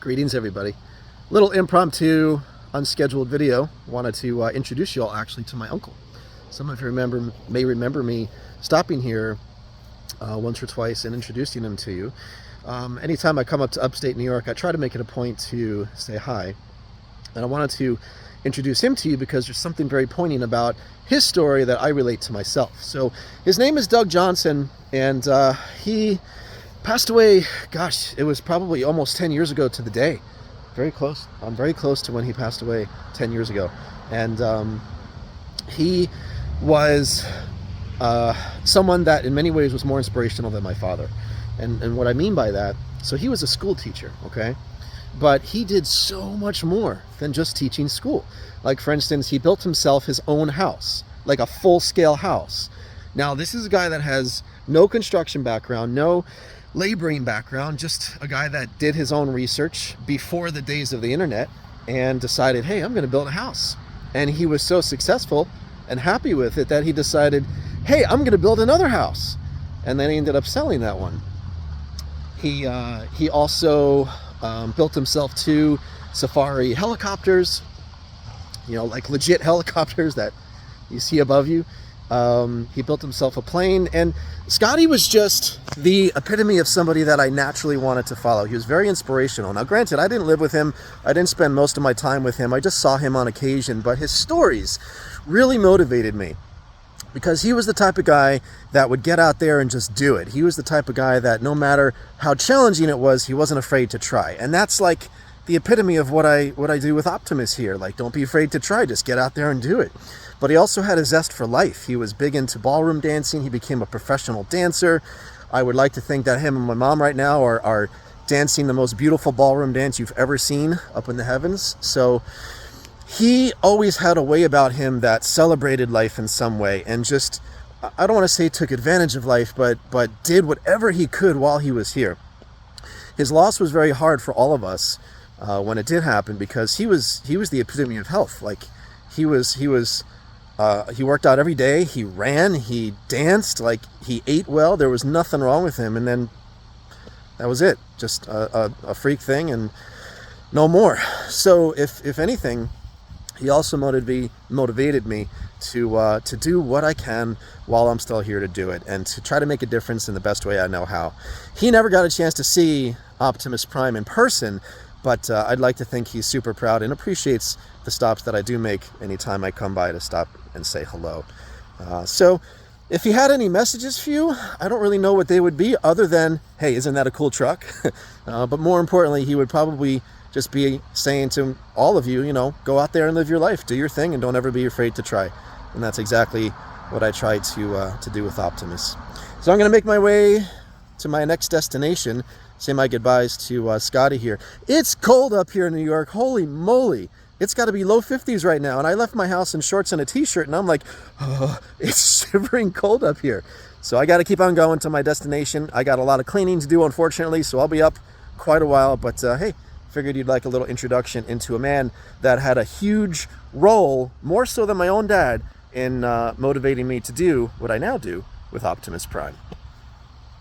Greetings, everybody. Little impromptu, unscheduled video. Wanted to introduce you all actually to my uncle. Some of you may remember me stopping here once or twice and introducing him to you. Anytime I come up to upstate New York, I try to make it a point to say hi. And I wanted to introduce him to you because there's something very poignant about his story that I relate to myself. So his name is Doug Johnson, and he passed away, gosh, it was probably almost 10 years ago to the day. Very close. I'm very close to when he passed away 10 years ago. And he was someone that in many ways was more inspirational than my father. And what I mean by that, so he was a school teacher, okay? But he did so much more than just teaching school. Like, for instance, he built himself his own house, like a full-scale house. Now, this is a guy that has no construction background, no laboring background, just a guy that did his own research before the days of the internet and decided, hey, I'm going to build a house. And he was so successful and happy with it that he decided, hey, I'm going to build another house. And then he ended up selling that one. He also built himself 2 Safari helicopters, like legit helicopters that you see above you. He built himself a plane, and Scotty was just the epitome of somebody that I naturally wanted to follow. He was very inspirational. Now, granted, I didn't live with him. I didn't spend most of my time with him. I just saw him on occasion, but his stories really motivated me because he was the type of guy that would get out there and just do it. He was the type of guy that no matter how challenging it was, he wasn't afraid to try. And that's like the epitome of what I do with Optimus here. Like, don't be afraid to try, just get out there and do it. But he also had a zest for life. He was big into ballroom dancing. He became a professional dancer. I would like to think that him and my mom right now are dancing the most beautiful ballroom dance you've ever seen up in the heavens. So he always had a way about him that celebrated life in some way and just, I don't want to say took advantage of life, but did whatever he could while he was here. His loss was very hard for all of us when it did happen because he was the epitome of health. Like, he worked out every day, he ran, he danced, like, he ate well, there was nothing wrong with him, and then that was it. Just a freak thing and no more. So if anything, he also motivated me to do what I can while I'm still here to do it and to try to make a difference in the best way I know how. He never got a chance to see Optimus Prime in person, but I'd like to think he's super proud and appreciates the stops that I do make anytime I come by to stop and say hello. So if he had any messages for you, I don't really know what they would be other than, hey, isn't that a cool truck? But more importantly, he would probably just be saying to all of you, go out there and live your life, do your thing, and don't ever be afraid to try. And that's exactly what I try to do with Optimus. So I'm going to make my way to my next destination, say my goodbyes to Scotty here. It's cold up here in New York. Holy moly. It's got to be low 50s right now. And I left my house in shorts and a t-shirt, and I'm like, oh, it's shivering cold up here. So I got to keep on going to my destination. I got a lot of cleaning to do, unfortunately, so I'll be up quite a while. But hey, figured you'd like a little introduction into a man that had a huge role, more so than my own dad, in motivating me to do what I now do with Optimus Prime.